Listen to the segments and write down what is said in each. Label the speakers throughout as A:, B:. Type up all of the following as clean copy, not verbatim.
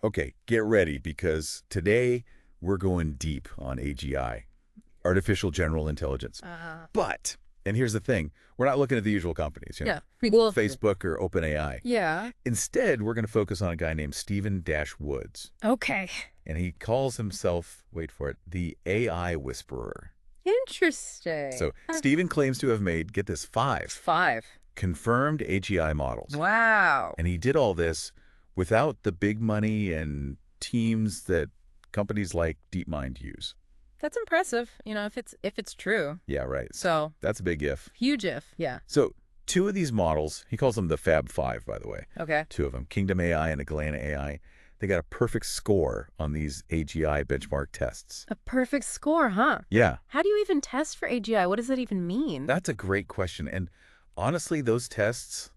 A: Okay, get ready because today we're going deep on AGI, artificial general intelligence.
B: Uh,
A: But, and here's the thing, we're not looking at the usual companies,
B: yeah. Well,
A: Facebook or OpenAI.
B: yeah.
A: Instead, we're going to focus on a guy named Stephen Dash Woods.
B: Okay.
A: And he calls himself, wait for it, the AI Whisperer.
B: Interesting.
A: So Stephen claims to have made, get this,
B: 5.
A: confirmed AGI models.
B: Wow.
A: And he did all this without the big money and teams that companies like DeepMind use.
B: That's impressive, if it's true.
A: Yeah, right.
B: So,
A: That's a big if.
B: huge if. Yeah.
A: So two of these models, he calls them the Fab Five, by the way.
B: Okay.
A: Two of them, Kingdom AI and Atlanta AI. They got a perfect score on these AGI benchmark tests.
B: A perfect score, huh?
A: Yeah,
B: How do you even test for AGI? What does that even mean?
A: that's a great question. And honestly, those tests,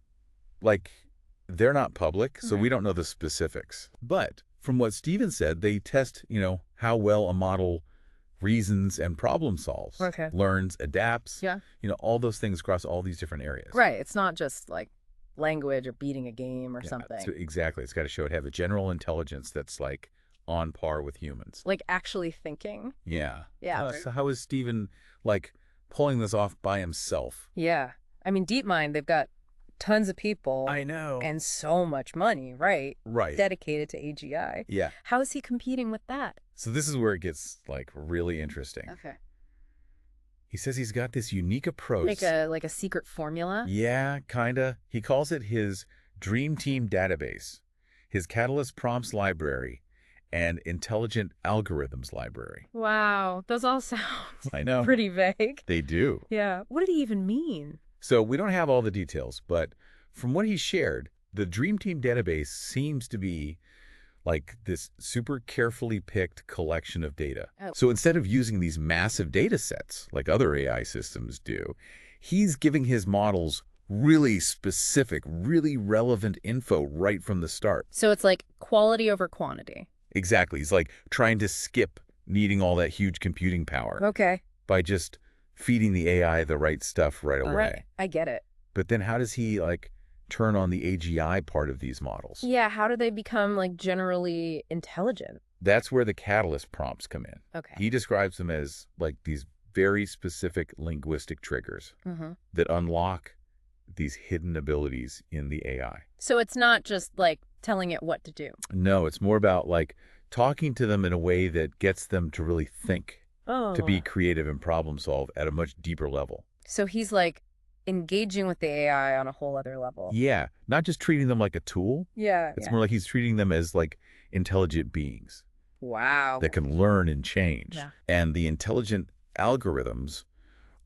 A: they're not public, so we don't know the specifics. But from what Steven said, they test, how well a model reasons and problem solves.
B: Okay.
A: Learns, adapts.
B: Yeah.
A: All those things across all these different areas.
B: Right. It's not just like language or beating a game or
A: Yeah,
B: something.
A: so exactly. It's got to show it have a general intelligence that's on par with humans.
B: Like actually thinking.
A: Yeah.
B: Yeah.
A: So how is Steven pulling this off by himself?
B: Yeah. I mean, DeepMind, they've got tons of people
A: I know.
B: and so much money, right?
A: Right.
B: Dedicated to AGI.
A: Yeah.
B: How is he competing with that?
A: So this is where it gets really interesting.
B: Okay.
A: He says he's got this unique approach.
B: Like a secret formula?
A: Yeah, kinda. He calls it his Dream Team database, his Catalyst prompts library, and intelligent algorithms library.
B: Wow, those all sound
A: I know.
B: pretty vague.
A: They do.
B: Yeah. What did he even mean?
A: So we don't have all the details, but from what he shared, the Dream Team database seems to be like this super carefully picked collection of data.
B: Oh.
A: So instead of using these massive data sets like other AI systems do, he's giving his models really specific, really relevant info right from the start.
B: So it's like quality over quantity.
A: Exactly. He's trying to skip needing all that huge computing power
B: Okay.
A: by just feeding the AI the right stuff right away.
B: All right. I get it.
A: But then how does he turn on the AGI part of these models?
B: Yeah, how do they become generally intelligent?
A: That's where the Catalyst prompts come in.
B: Okay.
A: He describes them as these very specific linguistic triggers
B: Mm-hmm.
A: that unlock these hidden abilities in the AI.
B: So it's not just telling it what to do.
A: No, it's more about talking to them in a way that gets them to really think,
B: Oh.
A: to be creative and problem solve at a much deeper level.
B: So he's engaging with the AI on a whole other level.
A: Yeah, not just treating them like a tool.
B: Yeah.
A: It's more like he's treating them as intelligent beings
B: Wow.
A: that can learn and change.
B: Yeah.
A: And the intelligent algorithms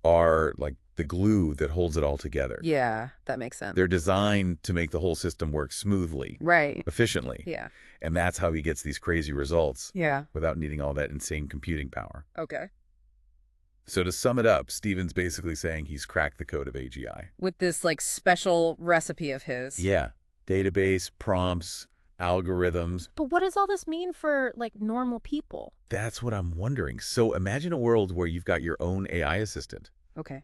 A: are the glue that holds it all together.
B: Yeah, that makes sense.
A: They're designed to make the whole system work smoothly,
B: Right.
A: efficiently.
B: Yeah.
A: And that's how he gets these crazy results
B: Yeah.
A: without needing all that insane computing power.
B: Okay.
A: So to sum it up, Steven's basically saying he's cracked the code of AGI.
B: With this special recipe of his.
A: Yeah. Database, prompts, algorithms.
B: But what does all this mean for normal people?
A: That's what I'm wondering. So imagine a world where you've got your own AI assistant,
B: Okay.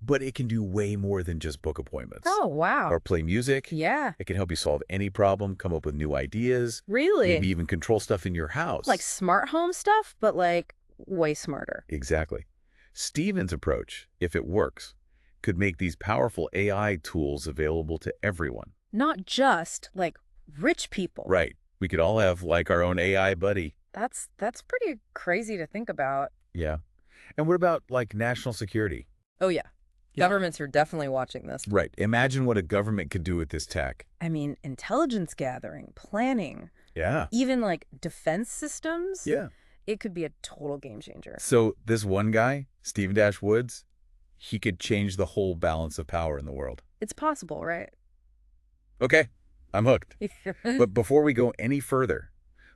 A: but it can do way more than just book appointments.
B: Oh, wow.
A: Or play music.
B: Yeah.
A: It can help you solve any problem, come up with new ideas,
B: Really?
A: maybe even control stuff in your house.
B: Like smart home stuff, but way smarter.
A: Exactly. Steven's approach, if it works, could make these powerful AI tools available to everyone.
B: Not just rich people.
A: Right. We could all have our own AI buddy.
B: That's pretty crazy to think about.
A: Yeah. And what about national security?
B: Oh, yeah.
A: Yeah.
B: Governments are definitely watching this.
A: Right. Imagine what a government could do with this tech.
B: I mean, intelligence gathering, planning,
A: Yeah.
B: even defense systems.
A: Yeah.
B: It could be a total game changer.
A: So this one guy, Stephen Dash Woods, he could change the whole balance of power in the world.
B: It's possible, right?
A: Okay, I'm hooked. But before we go any further,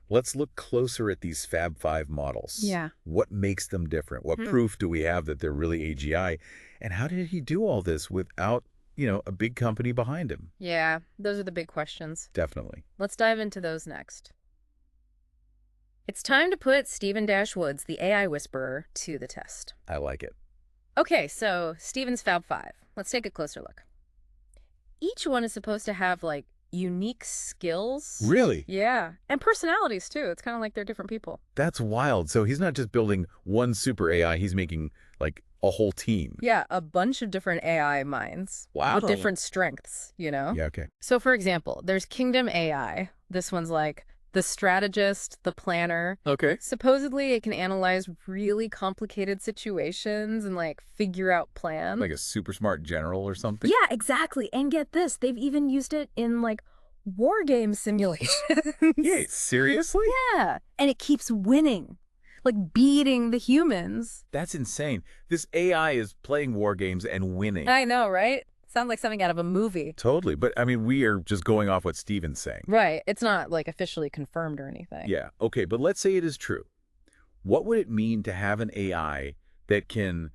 A: let's look closer at these Fab Five models.
B: Yeah.
A: What makes them different? What proof do we have that they're really AGI? And how did he do all this without, a big company behind him?
B: Yeah, those are the big questions.
A: Definitely.
B: Let's dive into those next. It's time to put Stephen Dash Woods, the AI Whisperer, to the test.
A: I like it.
B: Okay, so Stephen's Fab Five. Let's take a closer look. Each one is supposed to have unique skills.
A: Really?
B: Yeah. And personalities, too. It's kind of like they're different people.
A: That's wild. So he's not just building one super AI, he's making like a whole team.
B: Yeah, a bunch of different AI minds.
A: Wow.
B: With different strengths, you know?
A: Yeah, okay.
B: So, for example, there's Kingdom AI. This one's like the strategist, the planner.
A: Okay.
B: Supposedly, it can analyze really complicated situations and like figure out plans.
A: Like a super smart general or something?
B: Yeah, exactly. And get this, they've even used it in like war game simulations.
A: Yeah, seriously?
B: Yeah, and it keeps winning, like beating the humans.
A: That's insane. This AI is playing war games and winning.
B: I know, right? Sounds like something out of a movie.
A: Totally. But I mean, we are just going off what Steven's saying.
B: Right. It's not like officially confirmed or anything.
A: Yeah. Okay. But let's say it is true. What would it mean to have an AI that can,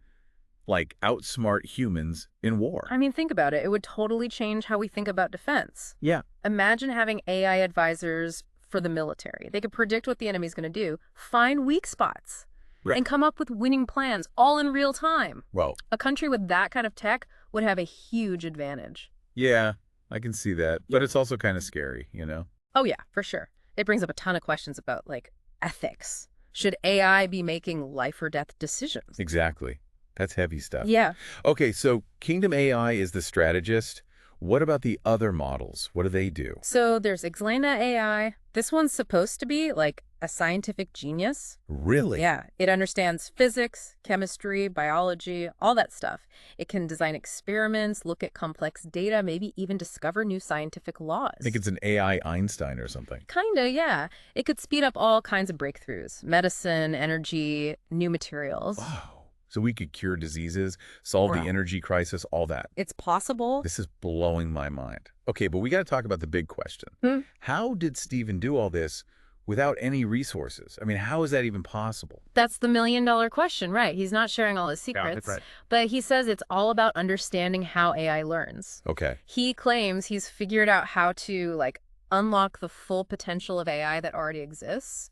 A: like, outsmart humans in war?
B: I mean, think about it. It would totally change how we think about defense.
A: Yeah.
B: Imagine having AI advisors for the military. They could predict what the enemy's going to do, find weak spots,
A: Right.
B: and come up with winning plans all in real time.
A: Well,
B: A country with that kind of tech would have a huge advantage.
A: yeah, I can see that. But it's also kind of scary, you know?
B: Oh, yeah, for sure. It brings up a ton of questions about, like, ethics. Should AI be making life or death decisions?
A: Exactly. That's heavy stuff.
B: Yeah.
A: Okay, so Kingdom AI is the strategist. What about the other models? What do they do?
B: So there's Explaina AI. This one's supposed to be, like, a scientific genius.
A: Really?
B: Yeah, it understands physics, chemistry, biology, all that stuff. It can design experiments, look at complex data, maybe even discover new scientific laws.
A: I think it's an AI Einstein or something.
B: Kinda, yeah. It could speed up all kinds of breakthroughs, medicine, energy, new materials.
A: Wow. So we could cure diseases, solve
B: Right.
A: the energy crisis, all that.
B: It's possible.
A: This is blowing my mind. Okay, but we got to talk about the big question.
B: Hmm.
A: How did Stephen do all this without any resources? I mean, how is that even possible?
B: That's the million-dollar question, right? He's not sharing all his secrets, but he says it's all about understanding how AI learns.
A: Okay.
B: He claims he's figured out how to, like, unlock the full potential of AI that already exists.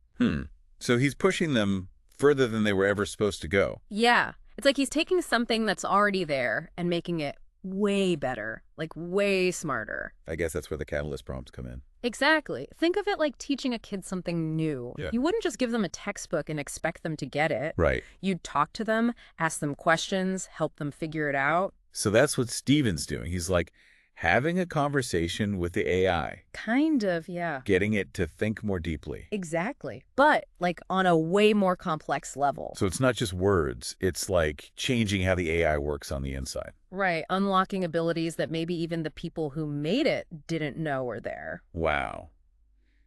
A: So he's pushing them further than they were ever supposed to go.
B: Yeah. It's like he's taking something that's already there and making it way better, like way smarter.
A: I guess that's where the catalyst prompts come in.
B: Exactly. Think of it like teaching a kid something new.
A: Yeah.
B: You wouldn't just give them a textbook and expect them to get it.
A: Right.
B: You'd talk to them, ask them questions, help them figure it out.
A: So that's what Stephen's doing. He's like having a conversation with the AI,
B: Kind of, yeah.
A: getting it to think more deeply.
B: Exactly. But, like, on a way more complex level.
A: So it's not just words. It's like changing how the AI works on the inside.
B: Right. Unlocking abilities that maybe even the people who made it didn't know were there.
A: Wow.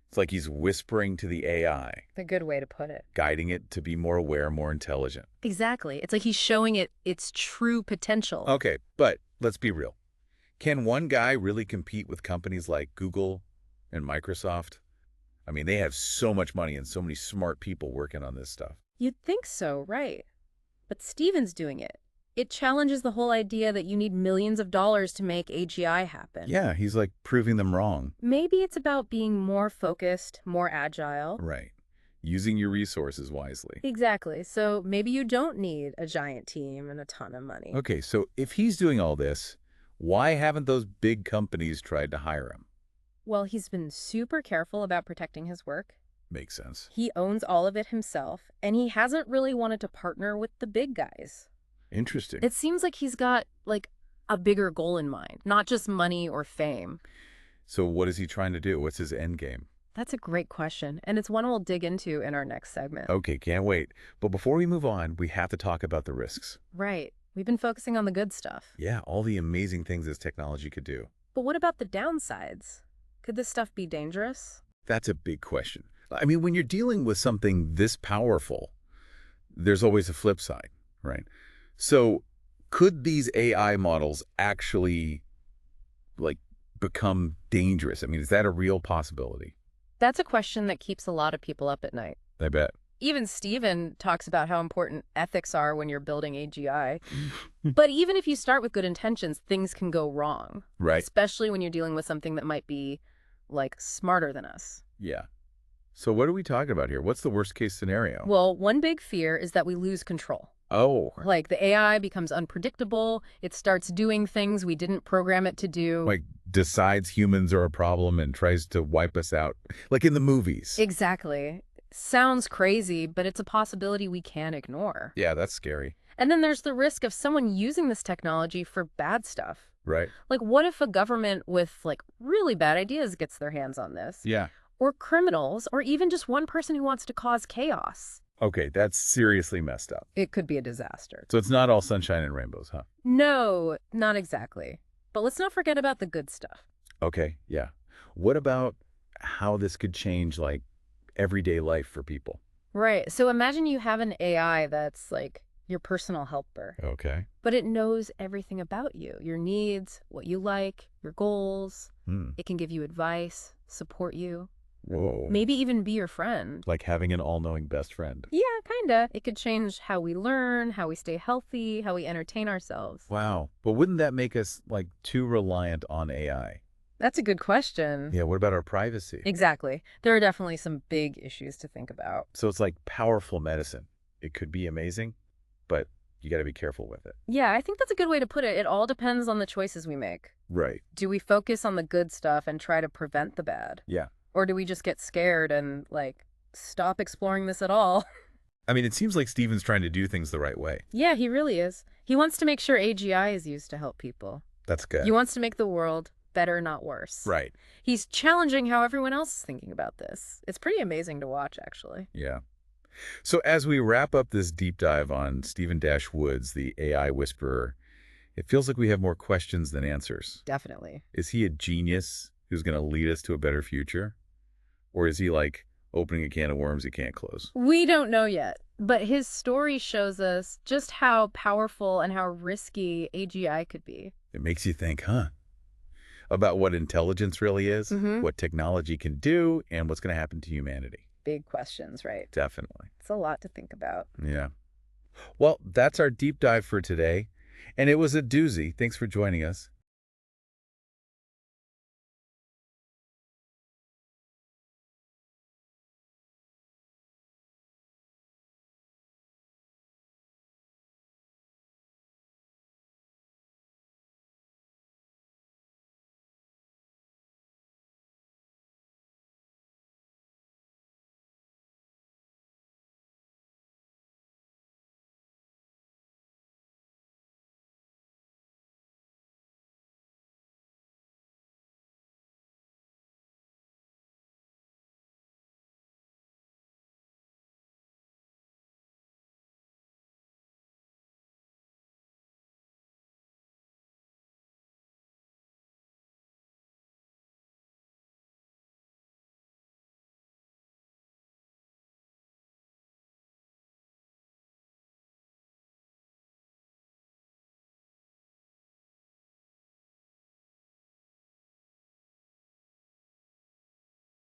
A: It's like he's whispering to the AI,
B: A good way to put it.
A: guiding it to be more aware, more intelligent.
B: Exactly. It's like he's showing it its true potential.
A: Okay, but let's be real. Can one guy really compete with companies like Google and Microsoft? I mean, they have so much money and so many smart people working on this stuff.
B: You'd think so, right? But Steven's doing it. It challenges the whole idea that you need millions of dollars to make AGI happen.
A: Yeah, he's like proving them wrong.
B: Maybe it's about being more focused, more agile.
A: Right. Using your resources wisely.
B: Exactly. So maybe you don't need a giant team and a ton of money.
A: Okay, so if he's doing all this, why haven't those big companies tried to hire him?
B: Well, he's been super careful about protecting his work.
A: Makes sense.
B: He owns all of it himself, and he hasn't really wanted to partner with the big guys.
A: Interesting.
B: It seems like he's got, like, a bigger goal in mind, not just money or fame.
A: So what is he trying to do? What's his end game?
B: That's a great question, and it's one we'll dig into in our next segment.
A: Okay, can't wait. But before we move on, we have to talk about the risks.
B: Right. We've been focusing on the good stuff.
A: Yeah, all the amazing things this technology could do.
B: But what about the downsides? Could this stuff be dangerous?
A: That's a big question. I mean, when you're dealing with something this powerful, there's always a flip side, right? So could these AI models actually, like, become dangerous? I mean, is that a real possibility?
B: That's a question that keeps a lot of people up at night.
A: I bet.
B: Even Steven talks about how important ethics are when you're building AGI. But even if you start with good intentions, things can go wrong.
A: Right.
B: Especially when you're dealing with something that might be, like, smarter than us.
A: Yeah. So what are we talking about here? What's the worst case scenario?
B: Well, one big fear is that we lose control.
A: Oh,
B: Like the AI becomes unpredictable. It starts doing things we didn't program it to do.
A: like decides humans are a problem and tries to wipe us out, like in the movies.
B: Exactly. Sounds crazy, but it's a possibility we can't ignore.
A: Yeah, that's scary,
B: And then there's the risk of someone using this technology for bad stuff.
A: right?
B: Like, what if a government with, like, really bad ideas gets their hands on this?
A: Yeah.
B: Or criminals, or even just one person who wants to cause chaos?
A: Okay, that's seriously messed up.
B: It could be a disaster.
A: So it's not all sunshine and rainbows, huh?
B: No, not exactly. But let's not forget about the good stuff.
A: Okay, yeah. What about how this could change, like, everyday life for people?
B: Right. So imagine you have an AI that's like your personal helper,
A: Okay.
B: but it knows everything about you, your needs, what you like, your goals.
A: Hmm.
B: It can give you advice, support you,
A: Whoa.
B: maybe even be your friend.
A: Like having an all-knowing best friend.
B: Yeah, kinda. It could change how we learn, how we stay healthy, how we entertain ourselves.
A: Wow. But wouldn't that make us, like, too reliant on AI?
B: That's a good question.
A: Yeah, what about our privacy?
B: Exactly. There are definitely some big issues to think about.
A: So it's like powerful medicine. It could be amazing, but you got to be careful with it.
B: Yeah, I think that's a good way to put it. It all depends on the choices we make.
A: Right.
B: Do we focus on the good stuff and try to prevent the bad?
A: Yeah.
B: Or do we just get scared and, like, stop exploring this at all?
A: I mean, it seems like Steven's trying to do things the right way.
B: Yeah, he really is. He wants to make sure AGI is used to help people.
A: That's good.
B: He wants to make the world better, not worse.
A: Right.
B: He's challenging how everyone else is thinking about this. It's pretty amazing to watch, actually.
A: Yeah. So as we wrap up this deep dive on Stephen Dash Woods, the AI whisperer, it feels like we have more questions than answers.
B: Definitely.
A: Is he a genius who's going to lead us to a better future? Or is he like opening a can of worms he can't close?
B: We don't know yet, but his story shows us just how powerful and how risky AGI could be.
A: It makes you think, huh? About what intelligence really is,
B: Mhm.
A: what technology can do, and what's going to happen to humanity.
B: Big questions, right?
A: Definitely.
B: It's a lot to think about.
A: Yeah. Well, that's our deep dive for today. And it was a doozy. Thanks for joining us.